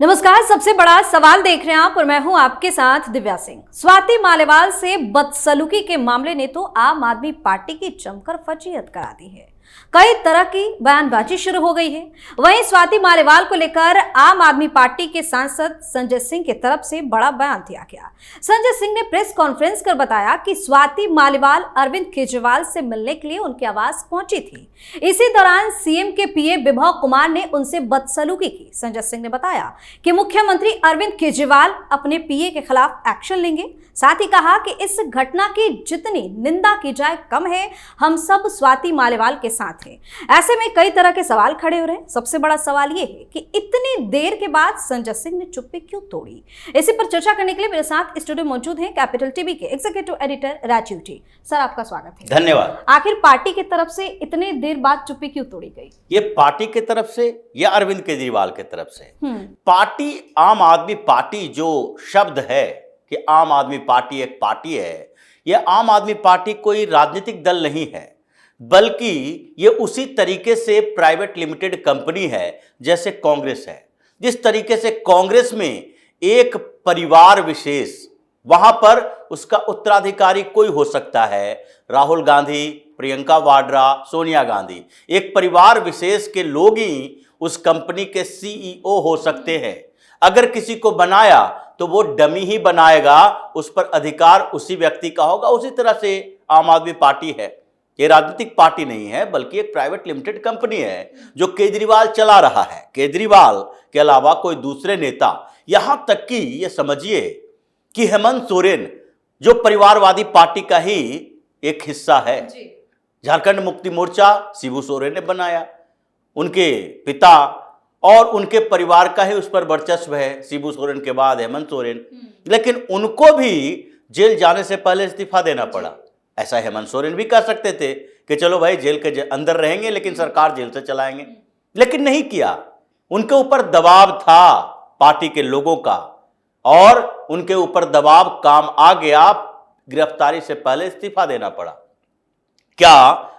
नमस्कार, सबसे बड़ा सवाल देख रहे हैं आप और मैं हूं आपके साथ दिव्या सिंह। स्वाति मालेवाल से बदसलूकी के मामले ने तो आम आदमी पार्टी की जमकर फजीहत करा दी है। कई तरह की बयानबाजी शुरू हो गई है। वहीं स्वाति मालेवाल को लेकर आम आदमी पार्टी के सांसद संजय सिंह की तरफ से बड़ा बयान दिया गया। संजय सिंह ने प्रेस कॉन्फ्रेंस कर बताया कि स्वाति मालेवाल अरविंद केजरीवाल से मिलने के लिए उनके आवास पहुंची थी। इसी दौरान सीएम के पीए विभव कुमार ने उनसे बदसलूकी की। संजय सिंह ने बताया कि मुख्यमंत्री अरविंद केजरीवाल अपने पीए के खिलाफ एक्शन लेंगे। साथ ही कहा कि इस घटना की जितनी निंदा की जाए कम है, हम सब स्वाति मालेवाल के साथ हैं। ऐसे में कई तरह के सवाल खड़े हो रहे हैं। सबसे बड़ा सवाल यह है कि इतनी देर के बाद संजय सिंह ने चुप्पी क्यों तोड़ी। इसी पर चर्चा करने के लिए मेरे साथ स्टूडियो मौजूद हैं कैपिटल टीवी के एग्जीक्यूटिव एडिटर राजीव जी। सर, आपका स्वागत है। धन्यवाद। आखिर पार्टी की तरफ से इतने देर बाद चुप्पी क्यों तोड़ी गई? ये पार्टी की तरफ से या अरविंद केजरीवाल की तरफ से? पार्टी, आम आदमी पार्टी जो शब्द है कि आम आदमी पार्टी एक पार्टी है, यह आम आदमी पार्टी कोई राजनीतिक दल नहीं है, बल्कि ये उसी तरीके से प्राइवेट लिमिटेड कंपनी है जैसे कांग्रेस है। जिस तरीके से कांग्रेस में एक परिवार विशेष, वहां पर उसका उत्तराधिकारी कोई हो सकता है, राहुल गांधी, प्रियंका वाड्रा, सोनिया गांधी, एक परिवार विशेष के लोग ही उस कंपनी के सीईओ हो सकते हैं। अगर किसी को बनाया तो वो डमी ही बनाएगा, उस पर अधिकार उसी व्यक्ति का होगा। उसी तरह से आम आदमी पार्टी है, ये राजनीतिक पार्टी नहीं है बल्कि एक प्राइवेट लिमिटेड कंपनी है जो केजरीवाल चला रहा है। केजरीवाल के अलावा कोई दूसरे नेता, यहां तक कि ये समझिए कि हेमंत सोरेन जो परिवारवादी पार्टी का ही एक हिस्सा है, झारखंड मुक्ति मोर्चा शिबू सोरेन ने बनाया, उनके पिता और उनके परिवार का ही उस पर वर्चस्व है, शिबू सोरेन के बाद हेमंत सोरेन। लेकिन उनको भी जेल जाने से पहले इस्तीफा देना पड़ा। ऐसा हेमंत सोरेन भी कर सकते थे कि चलो भाई जेल के अंदर रहेंगे लेकिन सरकार जेल से चलाएंगे, लेकिन नहीं किया। उनके ऊपर दबाव था पार्टी के लोगों का और उनके ऊपर दबाव काम आ गया, गिरफ्तारी से पहले इस्तीफा देना पड़ा। क्या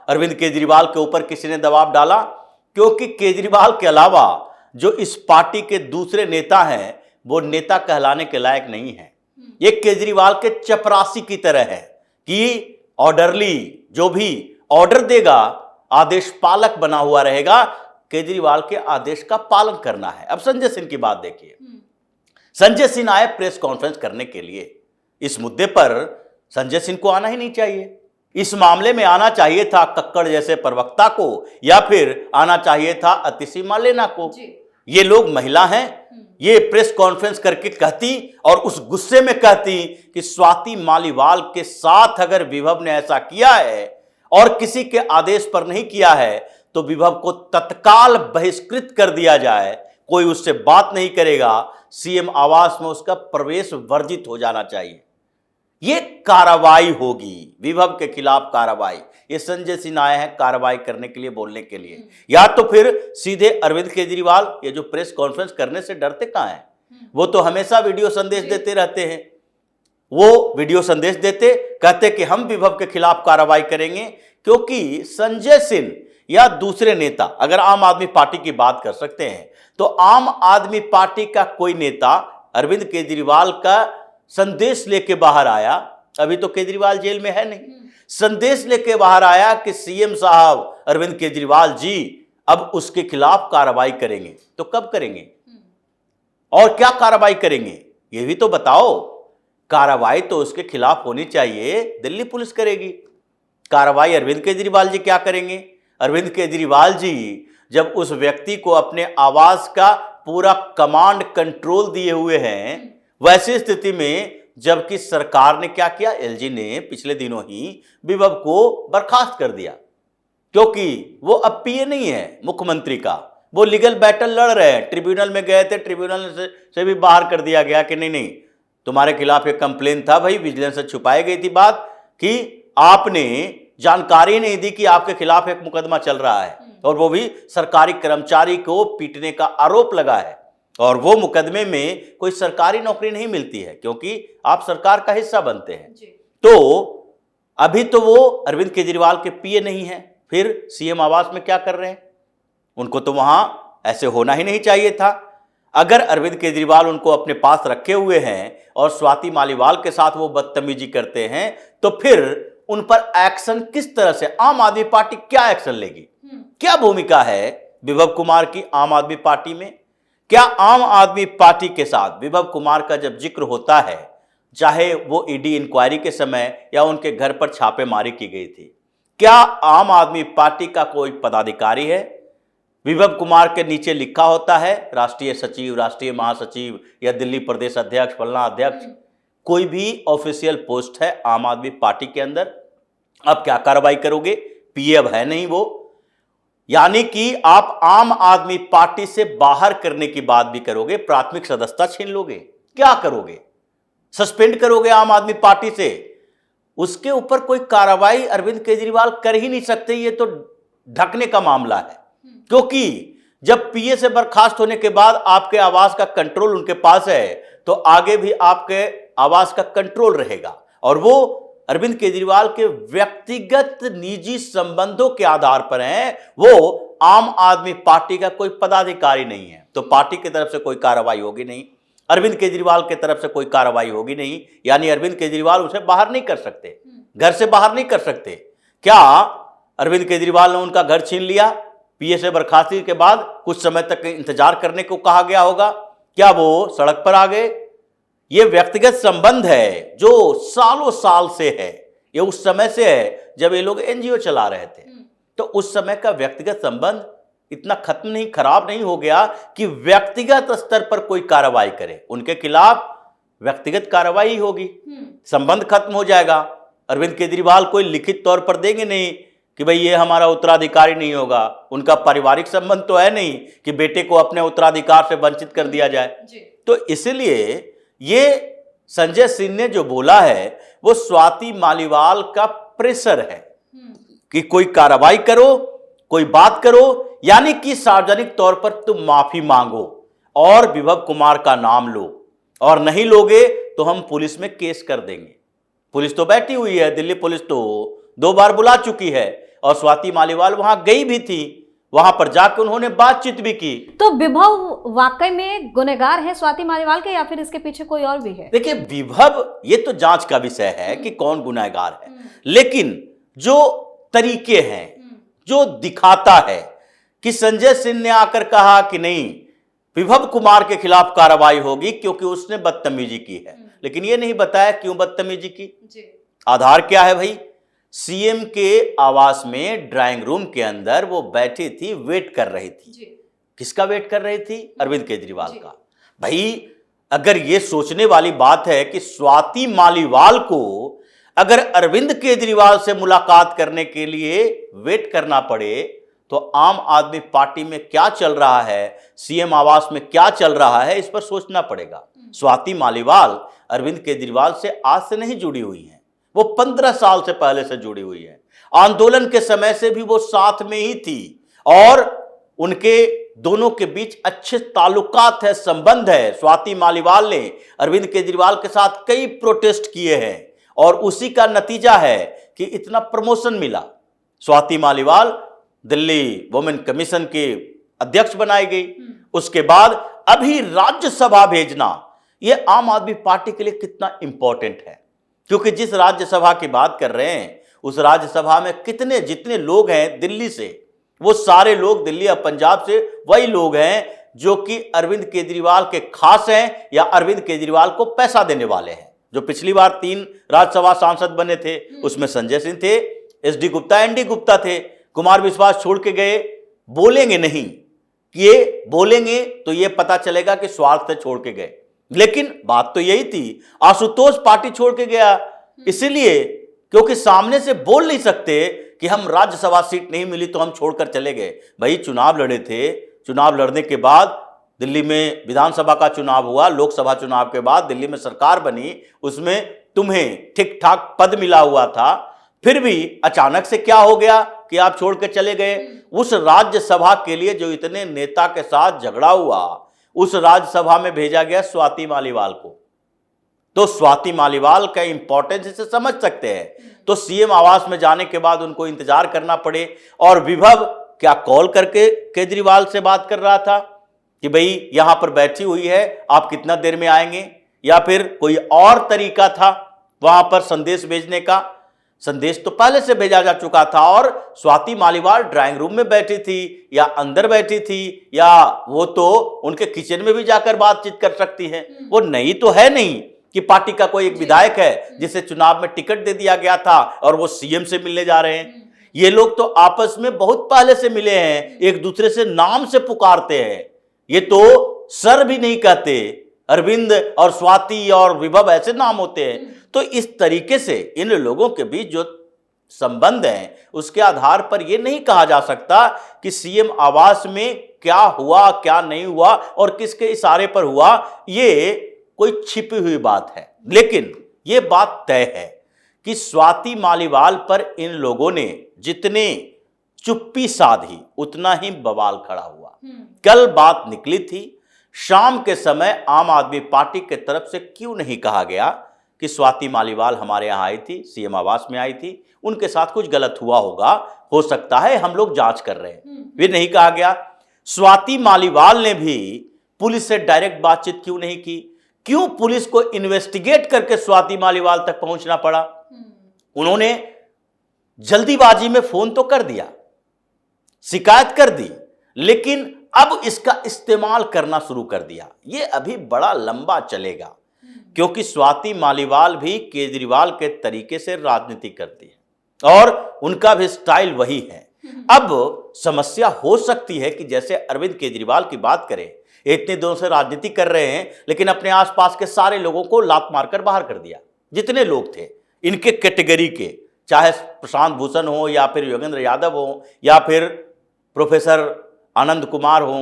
अरविंद केजरीवाल के ऊपर किसी ने दबाव डाला? क्योंकि केजरीवाल के अलावा जो इस पार्टी के दूसरे नेता हैं वो नेता कहलाने के लायक नहीं है। ये केजरीवाल के चपरासी की तरह है कि ऑर्डरली, जो भी ऑर्डर देगा आदेश पालक बना हुआ रहेगा, केजरीवाल के आदेश का पालन करना है। अब संजय सिंह की बात देखिए। संजय सिंह आए प्रेस कॉन्फ्रेंस करने के लिए। इस मुद्दे पर संजय सिंह को आना ही नहीं चाहिए। इस मामले में आना चाहिए था कक्कड़ जैसे प्रवक्ता को, या फिर आना चाहिए था अतिसीमा लेना को। ये लोग महिला हैं, ये प्रेस कॉन्फ्रेंस करके कहती और उस गुस्से में कहती कि स्वाति मालीवाल के साथ अगर विभव ने ऐसा किया है और किसी के आदेश पर नहीं किया है तो विभव को तत्काल बहिष्कृत कर दिया जाए, कोई उससे बात नहीं करेगा, सीएम आवास में उसका प्रवेश वर्जित हो जाना चाहिए। ये कार्रवाई होगी, विभव के खिलाफ कार्रवाई। ये संजय सिंह आए हैं कार्रवाई करने के लिए, बोलने के लिए, या तो फिर सीधे अरविंद केजरीवाल ये जो प्रेस कॉन्फ्रेंस करने से डरते कहां हैं? वो तो हमेशा वीडियो संदेश देते रहते हैं। वो वीडियो संदेश देते, कहते कि हम विभव के खिलाफ कार्रवाई करेंगे। क्योंकि संजय सिंह या दूसरे नेता, अगर आम आदमी पार्टी की बात कर सकते हैं तो आम आदमी पार्टी का कोई नेता अरविंद केजरीवाल का संदेश लेके बाहर आया, अभी तो केजरीवाल जेल में है नहीं, संदेश लेके बाहर आया कि सीएम साहब अरविंद केजरीवाल जी अब उसके खिलाफ कार्रवाई करेंगे। तो कब करेंगे और क्या कार्रवाई करेंगे ये भी तो बताओ। कार्रवाई तो उसके खिलाफ होनी चाहिए, दिल्ली पुलिस करेगी। कार्रवाई अरविंद केजरीवाल जी क्या करेंगे? अरविंद केजरीवाल जी जब उस व्यक्ति को अपने आवास का पूरा कमांड कंट्रोल दिए हुए हैं, वैसी स्थिति में जबकि सरकार ने क्या किया, एलजी ने पिछले दिनों ही विभव को बर्खास्त कर दिया, क्योंकि वो अब पीए नहीं है मुख्यमंत्री का, वो लीगल बैटल लड़ रहे हैं। ट्रिब्यूनल में गए थे, ट्रिब्यूनल से भी बाहर कर दिया गया कि नहीं नहीं तुम्हारे खिलाफ एक कंप्लेन था भाई, विजिलेंस से छुपाई गई थी बात कि आपने जानकारी नहीं दी कि आपके खिलाफ एक मुकदमा चल रहा है और वो भी सरकारी कर्मचारी को पीटने का आरोप लगा है, और वो मुकदमे में कोई सरकारी नौकरी नहीं मिलती है क्योंकि आप सरकार का हिस्सा बनते हैं। तो अभी तो वो अरविंद केजरीवाल के पीए नहीं है, फिर सीएम आवास में क्या कर रहे हैं? उनको तो वहां ऐसे होना ही नहीं चाहिए था। अगर अरविंद केजरीवाल उनको अपने पास रखे हुए हैं और स्वाति मालीवाल के साथ वो बदतमीजी करते हैं, तो फिर उन पर एक्शन किस तरह से, आम आदमी पार्टी क्या एक्शन लेगी? क्या भूमिका है विभव कुमार की आम आदमी पार्टी में? क्या आम आदमी पार्टी के साथ विभव कुमार का जब जिक्र होता है, चाहे वो ईडी इंक्वायरी के समय या उनके घर पर छापेमारी की गई थी, क्या आम आदमी पार्टी का कोई पदाधिकारी है विभव कुमार के नीचे लिखा होता है राष्ट्रीय सचिव, राष्ट्रीय महासचिव या दिल्ली प्रदेश अध्यक्ष, फलना अध्यक्ष, कोई भी ऑफिशियल पोस्ट है आम आदमी पार्टी के अंदर? अब क्या कार्रवाई करोगे? पीए अब है नहीं वो, यानी कि आप आम आदमी पार्टी से बाहर करने की बात भी करोगे, प्राथमिक सदस्यता छीन लोगे, क्या करोगे? सस्पेंड करोगे आम आदमी पार्टी से? उसके ऊपर कोई कार्रवाई अरविंद केजरीवाल कर ही नहीं सकते। ये तो ढकने का मामला है, क्योंकि जब पीए से बर्खास्त होने के बाद आपके आवास का कंट्रोल उनके पास है, तो आगे भी आपके आवास का कंट्रोल रहेगा, और वो अरविंद केजरीवाल के व्यक्तिगत निजी संबंधों के आधार पर हैं, वो आम आदमी पार्टी का कोई पदाधिकारी नहीं है। तो पार्टी की तरफ से कोई कार्रवाई होगी नहीं, अरविंद केजरीवाल की तरफ से कोई कार्रवाई होगी नहीं, यानी अरविंद केजरीवाल उसे बाहर नहीं कर सकते, घर से बाहर नहीं कर सकते। क्या अरविंद केजरीवाल ने उनका घर छीन लिया? पीए से बर्खास्ती के बाद कुछ समय तक इंतजार करने को कहा गया होगा, क्या वो सड़क पर आ गए? ये व्यक्तिगत संबंध है जो सालों साल से है, ये उस समय से है जब ये लोग एनजीओ चला रहे थे। तो उस समय का व्यक्तिगत संबंध इतना खत्म नहीं, खराब नहीं हो गया कि व्यक्तिगत स्तर पर कोई कार्रवाई करे, उनके खिलाफ व्यक्तिगत कार्रवाई होगी, संबंध खत्म हो जाएगा। अरविंद केजरीवाल कोई लिखित तौर पर देंगे नहीं कि भाई ये हमारा उत्तराधिकारी नहीं होगा, उनका पारिवारिक संबंध तो है नहीं कि बेटे को अपने उत्तराधिकार से वंचित कर दिया जाए। तो इसलिए ये संजय सिंह ने जो बोला है वो स्वाति मालीवाल का प्रेशर है कि कोई कार्रवाई करो, कोई बात करो, यानी कि सार्वजनिक तौर पर तुम माफी मांगो और विभव कुमार का नाम लो, और नहीं लोगे तो हम पुलिस में केस कर देंगे। पुलिस तो बैठी हुई है, दिल्ली पुलिस तो 2 बार बुला चुकी है, और स्वाति मालीवाल वहां गई भी थी, वहां पर जाकर उन्होंने बातचीत भी की। तो विभव वाकई में गुनहगार है स्वाति मालीवाल के, या फिर इसके पीछे कोई और भी है? देखिए विभव, ये तो जांच का विषय है कि कौन गुनहगार है, लेकिन जो तरीके हैं, जो दिखाता है कि संजय सिंह ने आकर कहा कि नहीं विभव कुमार के खिलाफ कार्रवाई होगी क्योंकि उसने बदतमीजी की है, लेकिन ये नहीं बताया क्यों बदतमीजी की, आधार क्या है भाई? सीएम के आवास में ड्राइंग रूम के अंदर वो बैठी थी, वेट कर रही थी। किसका वेट कर रही थी? अरविंद केजरीवाल का। भाई अगर ये सोचने वाली बात है कि स्वाति मालीवाल को अगर अरविंद केजरीवाल से मुलाकात करने के लिए वेट करना पड़े, तो आम आदमी पार्टी में क्या चल रहा है, सीएम आवास में क्या चल रहा है, इस पर सोचना पड़ेगा। स्वाति मालीवाल अरविंद केजरीवाल से आज से नहीं जुड़ी हुई हैं, वो 15 साल से पहले से जुड़ी हुई है। आंदोलन के समय से भी वो साथ में ही थी, और उनके दोनों के बीच अच्छे ताल्लुकात है, संबंध है। स्वाति मालीवाल ने अरविंद केजरीवाल के साथ कई प्रोटेस्ट किए हैं, और उसी का नतीजा है कि इतना प्रमोशन मिला। स्वाति मालीवाल दिल्ली वुमेन कमीशन के अध्यक्ष बनाई गई, उसके बाद अभी राज्यसभा भेजना, यह आम आदमी पार्टी के लिए कितना इंपॉर्टेंट है, क्योंकि जिस राज्यसभा की बात कर रहे हैं उस राज्यसभा में कितने जितने लोग हैं दिल्ली से, वो सारे लोग दिल्ली और पंजाब से वही लोग हैं जो कि अरविंद केजरीवाल के खास हैं या अरविंद केजरीवाल को पैसा देने वाले हैं। जो पिछली बार 3 राज्यसभा सांसद बने थे उसमें संजय सिंह थे, एसडी गुप्ता, एनडी गुप्ता थे, कुमार विश्वास छोड़ के गए। बोलेंगे नहीं कि ये बोलेंगे तो ये पता चलेगा कि स्वार्थ से छोड़ के गए, लेकिन बात तो यही थी। आशुतोष पार्टी छोड़ के गया इसलिए क्योंकि सामने से बोल नहीं सकते कि हम राज्यसभा सीट नहीं मिली तो हम छोड़कर चले गए। भाई चुनाव लड़े थे, चुनाव लड़ने के बाद दिल्ली में विधानसभा का चुनाव हुआ, लोकसभा चुनाव के बाद दिल्ली में सरकार बनी, उसमें तुम्हें ठीक ठाक पद मिला हुआ था, फिर भी अचानक से क्या हो गया कि आप छोड़ के चले गए। उस राज्यसभा के लिए जो इतने नेता के साथ झगड़ा हुआ, उस राज्यसभा में भेजा गया स्वाति मालीवाल को। तो स्वाति मालीवाल का इंपॉर्टेंस इसे समझ सकते हैं। तो सीएम आवास में जाने के बाद उनको इंतजार करना पड़े, और विभव क्या कॉल करके केजरीवाल से बात कर रहा था कि भाई यहां पर बैठी हुई है, आप कितना देर में आएंगे, या फिर कोई और तरीका था वहां पर संदेश भेजने का। संदेश तो पहले से भेजा जा चुका था और स्वाति मालीवाल ड्राइंग रूम में बैठी थी या अंदर बैठी थी, या वो तो उनके किचन में भी जाकर बातचीत कर सकती है। वो नहीं तो है नहीं कि पार्टी का कोई एक विधायक है जिसे चुनाव में टिकट दे दिया गया था और वो सीएम से मिलने जा रहे हैं। ये लोग तो आपस में बहुत पहले से मिले हैं, एक दूसरे से नाम से पुकारते हैं। ये तो सर भी नहीं कहते, अरविंद और स्वाति और विभव ऐसे नाम होते हैं। तो इस तरीके से इन लोगों के बीच जो संबंध हैं उसके आधार पर यह नहीं कहा जा सकता कि सीएम आवास में क्या हुआ क्या नहीं हुआ और किसके इशारे पर हुआ, ये कोई छिपी हुई बात है। लेकिन यह बात तय है कि स्वाति मालीवाल पर इन लोगों ने जितने चुप्पी साधी उतना ही बवाल खड़ा हुआ। कल बात निकली थी, शाम के समय आम आदमी पार्टी के तरफ से क्यों नहीं कहा गया कि स्वाति मालीवाल हमारे यहां आई थी, सीएम आवास में आई थी, उनके साथ कुछ गलत हुआ होगा, हो सकता है, हम लोग जांच कर रहे हैं। वे नहीं कहा गया। स्वाति मालीवाल ने भी पुलिस से डायरेक्ट बातचीत क्यों नहीं की? क्यों पुलिस को इन्वेस्टिगेट करके स्वाति मालीवाल तक पहुंचना पड़ा? उन्होंने जल्दीबाजी में फोन तो कर दिया, शिकायत कर दी, लेकिन अब इसका इस्तेमाल करना शुरू कर दिया। यह अभी बड़ा लंबा चलेगा, क्योंकि स्वाति मालीवाल भी केजरीवाल के तरीके से राजनीति करती है और उनका भी स्टाइल वही है। अब समस्या हो सकती है कि जैसे अरविंद केजरीवाल की बात करें, इतने दिनों से राजनीति कर रहे हैं, लेकिन अपने आसपास के सारे लोगों को लात मारकर बाहर कर दिया। जितने लोग थे इनके कैटेगरी के, चाहे प्रशांत भूषण हो या फिर योगेंद्र यादव हो या फिर प्रोफेसर आनंद कुमार हो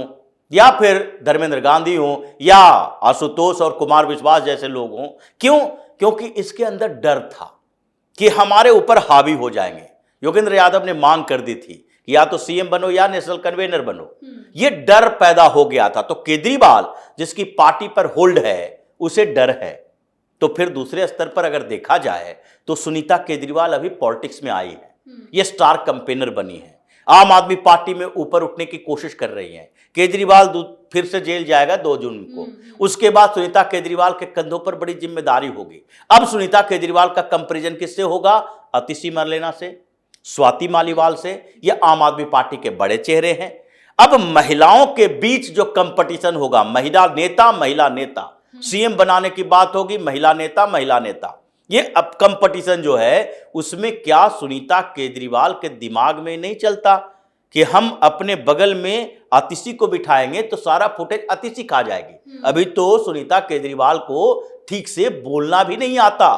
या फिर धर्मेंद्र गांधी हो या आशुतोष और कुमार विश्वास जैसे लोग हों। क्यों? क्योंकि इसके अंदर डर था कि हमारे ऊपर हावी हो जाएंगे। योगेंद्र यादव ने मांग कर दी थी कि या तो सीएम बनो या नेशनल कन्वेनर बनो। यह डर पैदा हो गया था। तो केजरीवाल जिसकी पार्टी पर होल्ड है, उसे डर है। तो फिर दूसरे स्तर पर अगर देखा जाए तो सुनीता केजरीवाल अभी पॉलिटिक्स में आई है, यह स्टार कैंपेनर बनी है, आम आदमी पार्टी में ऊपर उठने की कोशिश कर रही है। केजरीवाल फिर से जेल जाएगा 2 जून को। उसके बाद सुनीता केजरीवाल के कंधों पर बड़ी जिम्मेदारी होगी। अब सुनीता केजरीवाल का कंपैरिजन किससे होगा? अतिशी मरलेना से, स्वाति मालीवाल से। ये आम आदमी पार्टी के बड़े चेहरे हैं। अब महिलाओं के बीच जो कंपटीशन होगा, महिला नेता, सीएम बनाने की बात होगी, महिला नेता, ये अब कंपटीशन जो है उसमें क्या सुनीता केजरीवाल के दिमाग में नहीं चलता कि हम अपने बगल में अतिशी को बिठाएंगे तो सारा फुटेज अतिशी खा जाएगी। अभी तो सुनीता केजरीवाल को ठीक से बोलना भी नहीं आता,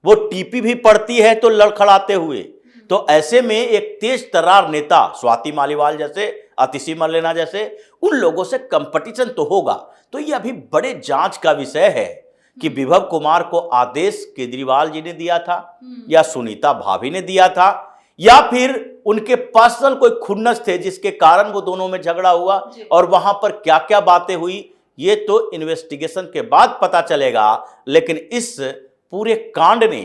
वो टीपी भी पढ़ती है तो लड़खड़ाते हुए। तो ऐसे में एक तेज तर्रार नेता स्वाति मालीवाल जैसे, अतिशी मरलेना जैसे, उन लोगों से कंपटीशन तो होगा। तो ये अभी बड़े जांच का विषय है कि विभव कुमार को आदेश केजरीवाल जी ने दिया था या सुनीता भाभी ने दिया था, या फिर उनके पर्सनल कोई खुन्नस थे जिसके कारण वो दोनों में झगड़ा हुआ और वहां पर क्या क्या बातें हुई, ये तो इन्वेस्टिगेशन के बाद पता चलेगा। लेकिन इस पूरे कांड ने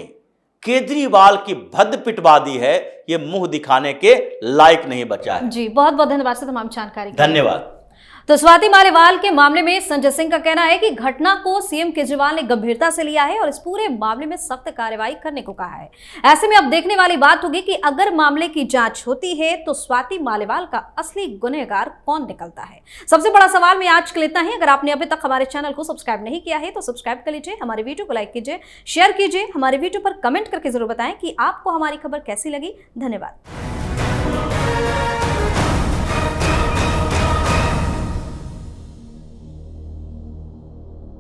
केजरीवाल की भद्द पिटवा दी है, ये मुंह दिखाने के लायक नहीं बचा है। जी, बहुत बहुत धन्यवाद सर तमाम जानकारी। धन्यवाद। तो स्वाति मालीवाल के मामले में संजय सिंह का कहना है कि घटना को सीएम केजरीवाल ने गंभीरता से लिया है और इस पूरे मामले में सख्त कार्रवाई करने को कहा है। ऐसे में अब देखने वाली बात होगी कि अगर मामले की जांच होती है तो स्वाति मालीवाल का असली गुनहगार कौन निकलता है। सबसे बड़ा सवाल में आज के लिए इतना ही। अगर आपने अभी तक हमारे चैनल को सब्सक्राइब नहीं किया है तो सब्सक्राइब कर लीजिए, हमारे वीडियो को लाइक कीजिए, शेयर कीजिए, हमारे वीडियो पर कमेंट करके जरूर बताएं कि आपको हमारी खबर कैसी लगी। धन्यवाद।